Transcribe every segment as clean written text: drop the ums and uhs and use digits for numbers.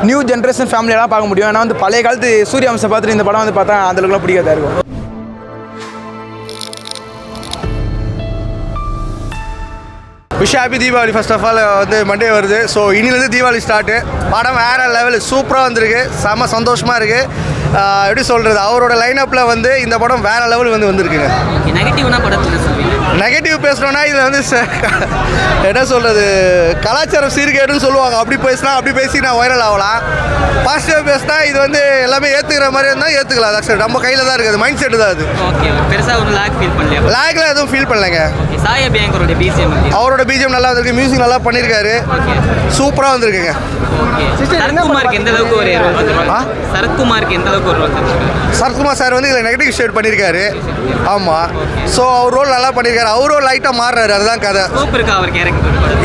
New generation ஃபேமிலியெல்லாம் பார்க்க முடியும். ஏன்னா வந்து பழைய காலத்து சூரிய வம்சம் பார்த்துட்டு இந்த படம் வந்து பார்த்தா அந்தளவுக்குலாம் பிடிக்காதா இருக்கும். Wish happy Deepavali. First of all வந்து மண்டே வருது. ஸோ இன்னிலேருந்து தீபாவளி ஸ்டார்ட்டு. படம் வேறு லெவலு சூப்பராக வந்திருக்கு. செம்ம சந்தோஷமாக இருக்குது. எப்படி சொல்கிறது, அவரோட லைனப்பில் வந்து இந்த படம் வேறு லெவல் வந்திருக்குங்க. நெகட்டிவ் பேசுகிறோன்னா இதில் வந்து என்ன சொல்கிறது, கலாச்சாரம் சீர்கேடுன்னு சொல்லுவாங்க. அப்படி பேசினா அப்படி பேசி நான் வைரல் ஆகலாம். பாசிட்டிவாக பேசினா இது வந்து எல்லாமே ஏற்றுக்கிற மாதிரி இருந்தால் ஏற்றுக்கலாம். அது நம்ம கையில் தான் இருக்குது. மைண்ட் செட்டு தான் அது. லேக்ல எதுவும் ஃபீல் பண்ணலைங்க. அவரோட பிஜிஎம் நல்லா வந்திருக்கு. மியூசிக் நல்லா பண்ணியிருக்காரு. சூப்பராக வந்திருக்குங்க. சரத்குமார் சார் வந்து இதில் நெகட்டிவ் ஷேட் பண்ணியிருக்காரு. ஆமாம். ஸோ அவர் ரோல் நல்லா பண்ணியிருக்காரு. அவரும் லைட்டாக மாறுறாரு. அதுதான் கதை.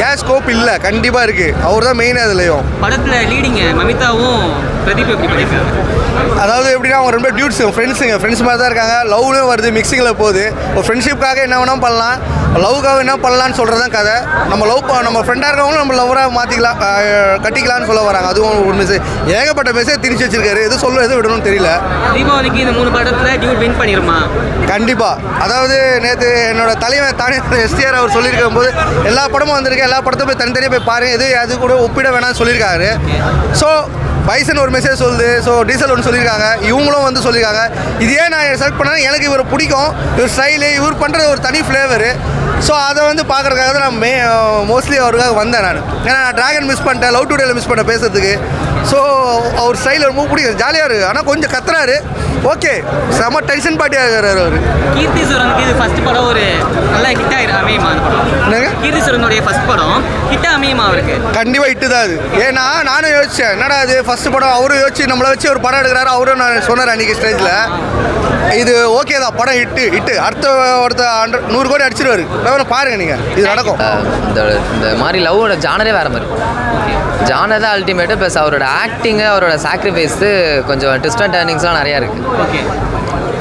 ஏன் ஸ்கோப் இல்லை, கண்டிப்பாக இருக்குது. அவர் தான் மெயின். அதுலேயும் படத்தில் லீடிங் மமிதாவும் பிரதீப் எப்படி பண்ணியிருக்காங்க. அதாவது எப்படின்னா அவங்க ரொம்ப டியூட்ஸுங்க, ஃப்ரெண்ட்ஸ் மாதிரி தான் இருக்காங்க. லவ்லையும் வருது, மிக்சிங்கில் போகுது. ஒரு ஃப்ரெண்ட்ஷிப்காக என்ன வேணால் பண்ணலாம், லவ்க்காக என்ன பண்ணலான்னு சொல்கிறது தான் கதை. நம்ம ஃப்ரெண்டாக இருக்கவங்களும் நம்ம லவராக மாற்றிக்கலாம், கட்டிக்கலான்னு சொல்ல வராங்க. அதுவும் ஒரு மெசேஜ், ஏகப்பட்ட மெசேஜ் திணிச்சு வச்சிருக்காரு. எது சொல்ல எது விடணும்னு தெரியல. தீபாவளிக்கு இந்த 3 படத்தில் டியூட் வின் பண்ணிடுமா? கண்டிப்பாக. அதாவது நேற்று என்னோட தலைவன் தானே எஸ்டிஆர் அவர் சொல்லியிருக்கும் போது எல்லா படமும் வந்திருக்கு, எல்லா படத்தையும் போய் தனித்தனியாக போய் பாருங்கள், எது அது கூட ஒப்பிட வேணாம்னு சொல்லியிருக்காரு. ஸோ பைசன் ஒரு மெசேஜ் சொல்லுது. ஸோ டீசல் ஒன்று சொல்லியிருக்காங்க, இவங்களும் வந்து சொல்லியிருக்காங்க. இது ஏன் நான் செலக்ட் பண்ணேன், எனக்கு இவர் பிடிக்கும், இவர் ஸ்டைலு, இவர் பண்ணுறது ஒரு தனி ஃப்ளேவரு. ஸோ அதை வந்து பார்க்குறதுக்காக தான் நான் மோஸ்ட்லி அவருக்காக வந்தேன் நான். ஏன்னா நான் ட்ராகன் மிஸ் பண்ணிட்டேன், லவ் டுடேல மிஸ் பண்ண பேசுறதுக்கு. ஸோ அவர் ஸ்டைல் ரொம்ப பிடிக்கும், ஜாலியாக இருக்குது. ஆனால் கொஞ்சம் கத்துறாரு. ஓகே, செம்ம டென்ஷன் பார்ட்டியாக இருக்கிறாரு அவர். கீர்த்தி சுரனுக்கு இது ஃபர்ஸ்ட் படம் ஒரு நல்ல ஹிட் அமையுமா? என்னங்க, கீர்த்தி சுரனுடைய ஃபர்ஸ்ட் படம் ஹிட் அமையுமா அவருக்கு? கண்டிப்பாக ஹிட்டு தான் அது. ஏன்னா நானும் யோசித்தேன், என்னடா அது ஃபர்ஸ்ட் படம், அவரும் யோசிச்சு நம்மளை வச்சு ஒரு படம் எடுக்கிறாரு. அவரும் நான் சொன்னார் அன்றைக்கி ஸ்டேஜில், இது ஓகே தான், படம் ஹிட்டு. அடுத்த 100 கோடி அடிச்சிருவாரு. பாருங்க நீங்கள், இது நடக்கும். இந்த மாதிரி லவ்வோட ஜானரே வேறு மாதிரி. ஜானர் தான் அல்டிமேட்டு. ப்ளஸ் அவரோட ஆக்டிங்கு, அவரோட சாக்ரிஃபைஸு, கொஞ்சம் ட்விஸ்ட் அண்ட் டர்னிங்ஸ்லாம் நிறையா இருக்குது.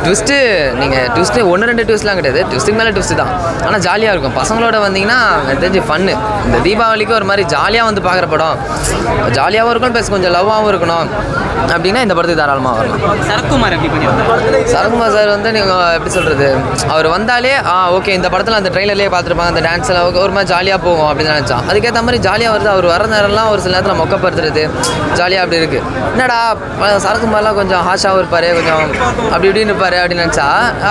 ட்விஸ்ட்டு நீங்கள் ட்விஸ்ட்டு 1-2 ட்விஸ்ட்லாம் கிடையாது, ட்விஸ்ட்டுக்கு மேலே ட்விஸ்ட்டு தான். ஆனால் ஜாலியாக இருக்கும். பசங்களோட வந்தீங்கன்னா தெரிஞ்சு ஃபன்னு. இந்த தீபாவளிக்கு ஒரு மாதிரி ஜாலியாக வந்து பார்க்குற படம், ஜாலியாகவும் இருக்கும், ப்ளஸ் கொஞ்சம் லவ்வாகவும் இருக்கணும் அப்படின்னா இந்த படத்துக்கு தாராளமாக வரலாம். சரத்குமார் எப்படி பண்ணியிருக்காங்க? சரத்குமார் சார் வந்து நீங்கள் எப்படி சொல்கிறது, அவர் வந்தாலே ஓகே இந்த படத்தில் அந்த ட்ரெயிலர்லேயே பார்த்துருப்பாங்க, அந்த டான்ஸில் ஒரு மாதிரி ஜாலியாக போகும் அப்படின்னு நினச்சான். அதுக்கேற்ற மாதிரி ஜாலியாக வருது. அவர் வர நேரம்லாம் ஒரு சில நேரத்தில் மொக்கப்படுத்துறது ஜாலியாக அப்படி இருக்குது. என்னடா சரத்குமார்லாம் கொஞ்சம் ஹாஷாகவும் இருப்பார், கொஞ்சம் அப்படி இப்படின்னு இருப்பார் அப்படின்னு நினச்சா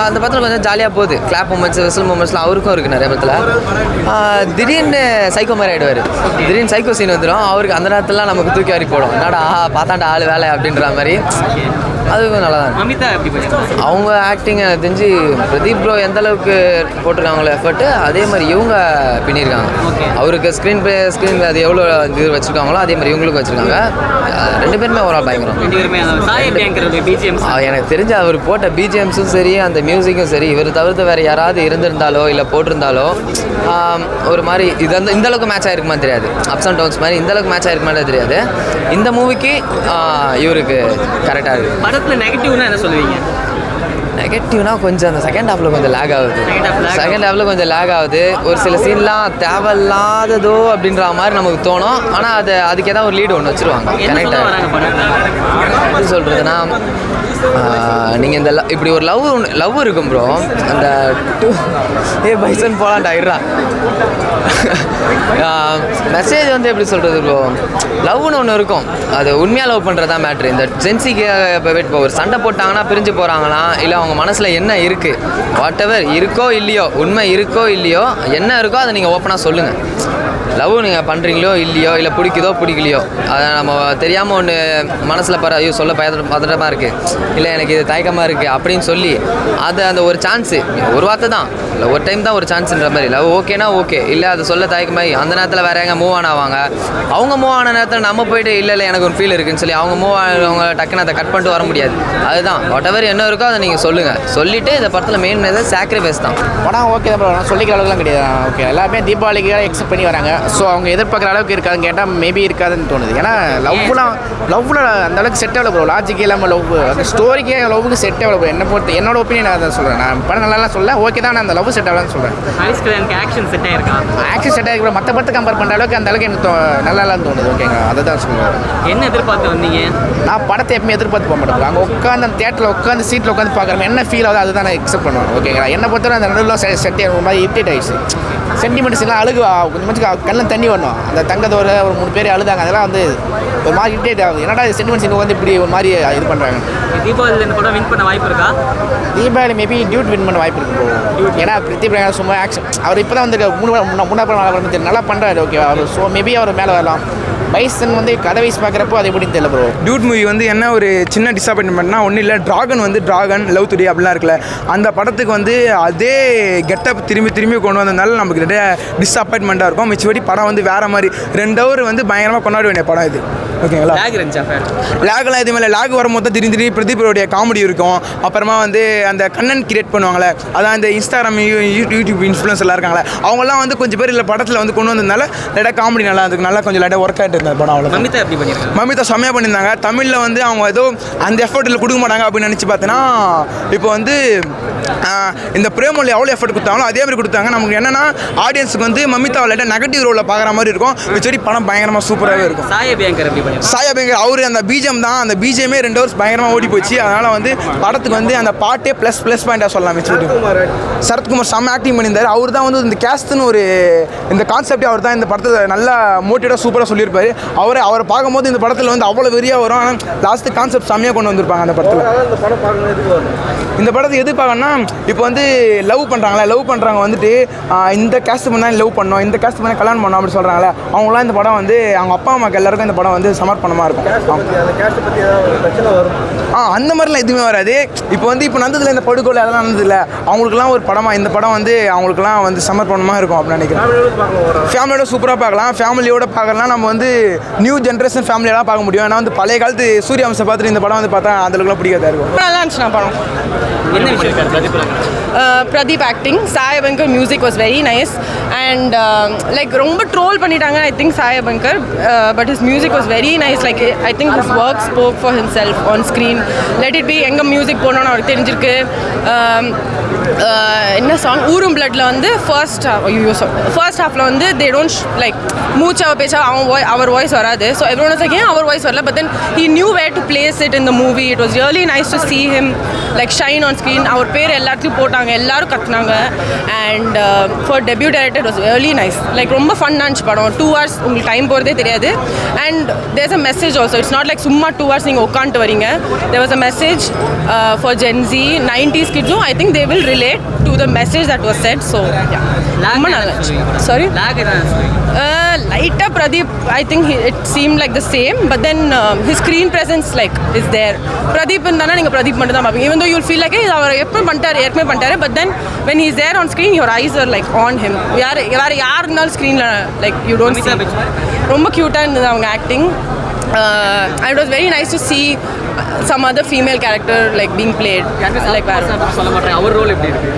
அந்த படத்தில் கொஞ்சம் ஜாலியாக போகுது. கிளாப் மூமெண்ட்ஸ், விசில் மூமெண்ட்ஸ்லாம் அவருக்கும் இருக்குது நிறைய படத்தில். திடீர்னு சைக்கோ மாதிரி ஆகிடுவார். திடீர்னு சைக்கோ சீன் வந்துடும். அவருக்கு அந்த நேரத்துலலாம் நமக்கு தூக்கி வாரி போடும். என்னடா பார்த்தாண்டா ஆள் வேலை அப்படின்ற மாதிரி. அதுவும் நல்லா தான். மமிதா எப்படி பண்ணியிருக்காங்க? அவங்க ஆக்டிங் எனக்கு தெரிஞ்சு பிரதீப் ப்ரோ எந்த அளவுக்கு போட்டிருக்காங்களோ எஃபர்ட்டு, அதே மாதிரி இவங்க பின்னிருக்காங்க. அவருக்கு ஸ்க்ரீன் அது எவ்வளோ இது வச்சுருக்காங்களோ அதே மாதிரி இவங்களுக்கும் வச்சுருக்காங்க. 2 பேருமே ஓவரால் பயங்கரம். எனக்கு தெரிஞ்ச அவர் போட்ட பிஜிஎம்ஸும் சரி, அந்த மியூசிக்கும் சரி, இவர் தவிர்த்து வேறு யாராவது இருந்திருந்தாலோ இல்லை போட்டிருந்தாலோ ஒரு மாதிரி இது வந்து இந்தளவுக்கு மேட்ச் ஆகிருக்குமா தெரியாது. அப்ஸ் அண்ட் டவுன்ஸ் மாதிரி இந்தளவுக்கு மேட்ச் ஆகிருக்குமா தெரியாது. இந்த மூவிக்கு இவருக்கு கரெக்டாக இருக்குது. படத்தில் நெகட்டிவ்னா என்ன சொல்லுவீங்க? நெகட்டிவ்னா கொஞ்சம் அந்த செகண்ட் ஹாஃபில் கொஞ்சம் லேக் ஆகுது. செகண்ட் ஹாஃபில் கொஞ்சம் லேக் ஆகுது. ஒரு சில சீன்லாம் தேவையில்லாததோ அப்படின்ற மாதிரி நமக்கு தோணும். ஆனால் அதுக்கு ஏதாவது ஒரு லீடு ஒன்று வச்சுருவாங்க. கரெக்டாக எப்படி சொல்கிறதுனா, நீங்கள் இந்த இப்படி ஒரு லவ் இருக்கும் ப்ரோ. அந்த பைசன் போலான்ட்டு ஆயிடுறா மெசேஜ் வந்து எப்படி சொல்கிறது ப்ரோ, லவ்னு ஒன்று இருக்கும். அது உண்மையாக லவ் பண்ணுறதா மேட்ரு. இந்த ஜென்சிக்கு இப்போ ஒரு சண்டை போட்டாங்கன்னா பிரிஞ்சு போகிறாங்கன்னா, இல்லை அவங்க மனசில் என்ன இருக்குது, வாட் எவர் இருக்கோ இல்லையோ, உண்மை இருக்கோ இல்லையோ, என்ன இருக்கோ அதை நீங்கள் ஓப்பனாக சொல்லுங்கள். லவ் நீங்கள் பண்ணுறீங்களோ இல்லையோ, இல்லை பிடிக்குதோ பிடிக்கலையோ, அதை நம்ம தெரியாமல் ஒன்று மனசில் ஐயோ சொல்ல பதட்டமாக இருக்குது, இல்லை எனக்கு இது தயக்கமாக இருக்குது அப்படின்னு சொல்லி அது அந்த ஒரு சான்ஸு, ஒரு வார்த்தை தான், இல்லை ஒரு டைம் தான் ஒரு சான்ஸுன்ற மாதிரி. லவ் ஓகேனா ஓகே, இல்லை அது சொல்ல தயக்கமாகி அந்த நேரத்தில் வேறு எங்கே மூவ் ஆன் ஆவாங்க. அவங்க மூவ் ஆன நேரத்தில் நம்ம போய்ட்டு இல்லை எனக்கு ஒரு ஃபீல் இருக்குதுன்னு சொல்லி அவங்க மூவ் ஆனவங்க டக்குன்னு அதை கட் பண்ணிட்டு வர முடியாது. அதுதான் வாட் எவர் என்ன இருக்கோ அதை நீங்கள் சொல்லுங்கள். சொல்லிவிட்டு இந்த படத்தில் மெயின் சாக்ரிஃபைஸ் தான். படம் ஓகே தான் ப்ரோ, சொல்லிக்கிற அளவுக்குலாம் கிடையாது. ஓகே, எல்லாருமே தீபாவளிக்காக எக்ஸப்ட் பண்ணி வராங்க. ஸோ அவங்க எதிர்பார்க்குற அளவுக்கு இருக்காதுன்னு கேட்டால் மேபி இருக்காதுன்னு தோணுது. ஏன்னா லவ்வில் அந்த அளவுக்கு செட் ஆகல ப்ரோ. லாஜிக்கே இல்லாமல் லவ், அந்த ஸ்டோரிக்கே லவ்வுக்கு செட் ஆகல ப்ரோ. என்ன பொறுத்து என்னோட ஒப்பீனியன் நான் அதை சொல்கிறேன். நான் படம் நல்லாலாம் சொல்ல ஓகே தான், நான் அந்த லவ் செட் ஆகலான்னு சொல்கிறேன். ஆக்ஷன் செட் ஆயிருக்கா? ஆக்ஷன் செட் ஆகிருக்க மற்ற படத்தை கம்பேர் பண்ணுற அளவுக்கு அந்த அளவுக்கு எனக்கு நல்லாலாம் தோணுது. ஓகேங்க, அதை தான் சொல்லுவேன். என்ன எதிர்பார்த்து வந்தீங்க? நான் படத்தை எப்பவுமே எதிர்பார்த்து போக மாட்டேன். அங்கே உட்காந்து அந்த தேட்டரில் உட்காந்து சீட்டில் உட்காந்து பார்க்குறேன் என்ன ஃபீல் ஆகுது அதுதான் நான் எக்ஸப்ட் பண்ணுவேன். ஓகேங்களா, என்னை பொறுத்தவரை அந்த நடுவில் செட் ஒரு மாதிரி இரிட்டேட் ஆகிடுச்சு. சென்டிமெண்ட்ஸ் எல்லாம் அழுகு கொஞ்சம் கண்ணில் தண்ணி வரணும். அந்த தங்கத்தோட ஒரு 3 பேர் அழுதாங்க. அதெல்லாம் வந்து ஒரு மாதிரி இரிட்டேட் ஆகுது. என்னடா சென்டிமெண்ட்ஸ் இங்கே வந்து இப்படி ஒரு மாதிரி இது பண்ணுறாங்க. தீபாவளியில் இந்த படம் வின் பண்ண வாய்ப்பு இருக்கா? தீபாவளி மேபி டியூட் வின் பண்ண வாய்ப்பு இருக்கு ப்ரோ. ஏன்னா பிரித்திப் ரங்கநாதன் சும்மா ஆக்ஷன் அவர் இப்போ தான் வந்து 3 படம் நல்லா பண்ணுறாரு. ஓகே, அவர் ஸோ மேபி அவர் மேலே வரலாம். பைசன் வந்து கதை வைஸ் பார்க்குறப்போ அது எப்படின்னு தெரியல ப்ரோ. டியூட் மூவி வந்து என்ன ஒரு சின்ன டிசப்பாயின்மெண்ட்னா ஒன்றும் இல்லை, டிராகன் லவ் டுடே அப்படிலாம் இருக்குல்ல, அந்த படத்துக்கு வந்து அதே கெட்டப் திரும்பி கொண்டு வந்ததுனால நமக்கு நிறைய டிசப்பாயின்மெண்ட்டாக இருக்கும். மிச்சபடி படம் வந்து வேறு மாதிரி 2 ஹவர் வந்து பயங்கரமாக கொண்டாட வேண்டிய படம் இது. ஓகேங்களா, லேக்லாம் எதுவுமே இல்லை. லேக் வரும்போது தான் திடீர்னு பிரதீபோடைய காமெடி இருக்கும். அப்புறமா வந்து அந்த கண்டென்ட் கிரியேட் பண்ணுவாங்களே, அதான் இந்த இன்ஸ்டாகிராம் யூடியூப் இன்ஃப்ளூயன்ஸ் எல்லாம் இருக்காங்களே, அவங்களாம் வந்து கொஞ்சம் பேர் இல்லை படத்தில் வந்து கொண்டு வந்ததுனால லைட்டாக காமெடி நல்லா இருந்துருக்கு. நல்லா கொஞ்சம் லைட்டாக ஒர்க் ஆகிட்டு இருந்தது படம். அவ்வளோ மமிதா செம்மையாக பண்ணியிருந்தாங்க. தமிழில் வந்து அவங்க ஏதோ அந்த எஃபர்ட்டில் கொடுக்க மாட்டாங்க அப்படின்னு நினச்சி பார்த்தீங்கன்னா, இப்போ வந்து இந்த பிரேமொழி எவ்வளோ எஃபர்ட் கொடுத்தாங்களோ அதே மாதிரி கொடுத்தாங்க. நமக்கு என்னென்னா ஆடியன்ஸுக்கு வந்து மமிதாவை லைட்டாக நெகட்டிவ் ரோலில் பார்க்குற மாதிரி இருக்கும். சரி, படம் பயங்கரமாக சூப்பராகவே இருக்கும். சாயா பேங்கர் அவர் அந்த பிஜிஎம் தான், அந்த பிஜிஎம்மே 2 ஹவர்ஸ் பயங்கரமாக ஓடி போச்சு. அதனால் வந்து படத்துக்கு வந்து அந்த பாட்டே ப்ளஸ் பாயிண்டாக சொல்லலாம். சரத்குமார் செம்ம ஆக்டிங் பண்ணியிருந்தார். அவர் தான் வந்து இந்த கேஸ்ட்னு ஒரு இந்த கான்செப்டே அவர் தான் இந்த படத்தை நல்லா மோட்டிவேட்டாக சூப்பராக சொல்லியிருப்பார். அவரை பார்க்கும்போது இந்த படத்தில் வந்து அவ்வளோ வெறியாக வரும். ஆனால் லாஸ்ட்டு கான்செப்ட் செம்மையாக கொண்டு வந்திருப்பாங்க அந்த படத்தில். இந்த படத்தை எது பார்க்கணும்னா, இப்போ வந்து லவ் பண்ணுறவங்க வந்துட்டு இந்த கேஸ்ட் பண்ணால் லவ் பண்ணோம், இந்த கேஸ்ட் பண்ணால் கல்யாணம் பண்ணோம் அப்படி சொல்கிறாங்களே, அவங்களாம் இந்த படம் வந்து அவங்க அப்பா அம்மாவுக்கு எல்லாருக்கும் இந்த படம் வந்து சமர்ப்பணமாக இருக்கும். அந்த மாதிரிலாம் எதுவுமே வராது. இப்போ வந்து இப்போ நடந்ததில்ல இந்த படுகொலை அதெல்லாம் நடந்ததில்ல, அவங்களுக்குலாம் ஒரு படமாக இந்த படம் வந்து அவங்களுக்குலாம் வந்து சமர்ப்பணமாக இருக்கும் அப்படின்னு நினைக்கிறேன். ஃபேமிலியோட சூப்பராக பார்க்கலாம். ஃபேமிலியோட பார்க்கலாம். நம்ம வந்து நியூ ஜென்ரேஷன் ஃபேமிலியெல்லாம் பார்க்க முடியும். ஏன்னா வந்து பழைய காலத்து சூரிய வம்சம் பார்த்துட்டு இந்த படம் வந்து பார்த்தா அந்தளவுக்குலாம் பிடிக்காதா இருக்கும். நல்லா இருந்துச்சு படம். என்ன விஷயம்? Pradeep acting, Sai Abankar music was very nice and like ரொம்ப ட்ரோல் பண்ணிட்டாங்க I think Sai Abankar, but his music was very nice. Like I think his work spoke for himself on screen. Let it be எங்க music போனோன்னு அவருக்கு தெரிஞ்சிருக்கு. என்ன song ஊரும் பிளட்ல வந்து first ஹாஃப்ல வந்து தே டோன்ட் லைக் மூச்சாவ பேச்சா அவர் வாய்ஸ் வராது. ஸோ எவ்ரி ஒன் செகண்ட் அவர் வாய்ஸ் வரல, but then he knew where to place it in the movie. It was really nice to see him like shine on screen. அவர் பேர் எல்லாத்தையும் போட்டாங்க, எல்லாரும் கத்துனாங்க. And for debut director it was really nice. Like ரொம்ப ஃபன்னாக இருந்துச்சு படம். 2 hours உங்களுக்கு டைம் போகிறதே தெரியாது. And there is a message also. It's not like சும்மா 2 hours நீங்கள் உட்காந்துட்டு வரீங்க. There was a message for Gen Z 90s கிட்ஸும் I think they will relate to the message that was said. So yeah, ரொம்ப நல்லா இருந்துச்சு. Sorry, lighter Pradeep, I think it seemed like the same, but then his screen presence like is there. Pradeep indana neenga Pradeep mattum dhaan paapinga, even though you'll feel like hey அவர் எப்போ பண்ணிட்டாரு, but then when he's there on screen your eyes are like on him. யார் இருந்தாலும் ஸ்க்ரீனில் like you don't see. ரொம்ப க்யூட்டாக இருந்தது அவங்க acting. And it was very nice to see some other female character like being played like சொல்ல மாட்டேன். அவர் role எப்படி இருக்கு?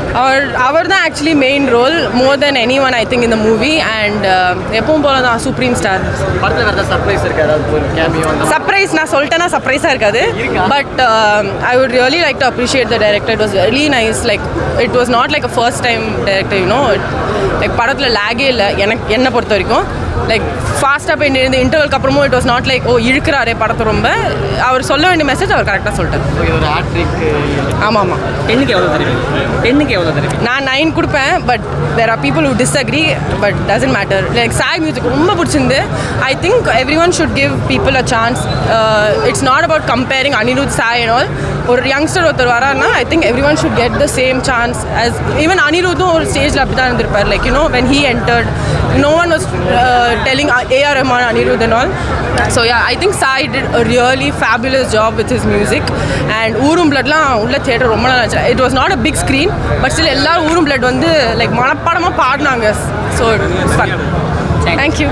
அவர் தான் actually main role more than anyone I think இந்த மூவி. அண்ட் எப்பவும் போல தான் சுப்ரீம் ஸ்டார். படத்தில் வேறு ஏதாவது சர்ப்ரைஸ் இருக்கு? ஏதாவது கேமியோ? சர்ப்ரைஸ் நான் சொல்லிட்டேன்னா சர்ப்ரைஸாக இருக்காது. But I would really like to appreciate the director. It was very nice. Like it was not like a first time director you know. Like படத்தில் லேகே இல்லை என்னை பொறுத்த வரைக்கும். லைக் ஃபாஸ்ட்டாக போய் இந்த இன்டர்வலுக்கு அப்புறமும் it was not like oh இழுக்கிறாரே படத்தை ரொம்ப. அவர் சொல்ல வேண்டிய மெசேஜ் அவர் கரெக்டாக சொல்லிட்டார். ஆமாம். 10க்கு எவ்வளோ தெரியும்? நான் 9 கொடுப்பேன். But there are people who disagree, but doesn't matter. Like Sai music ரொம்ப பிடிச்சிருந்து. I think every one should give people a chance. It's not about comparing Anirudh Sai and all. ஒரு யங்ஸ்டர் ஒருத்தர் வராருன்னா I think every one should get the same chance as even அனிருத்தும் ஒரு ஸ்டேஜில் அப்படி தான் இருந்திருப்பார். Like you know when he entered no one was telling A.R. Rahman, Anirudh and all. So yeah, I think Sai did a really fabulous job with his music. And Oorum Blood la ulla theater romba nalla irundhuchu. It was not a big screen, but still ellarum Oorum Blood vandu like manapadama paadnaanga. So it was fun. Thank you.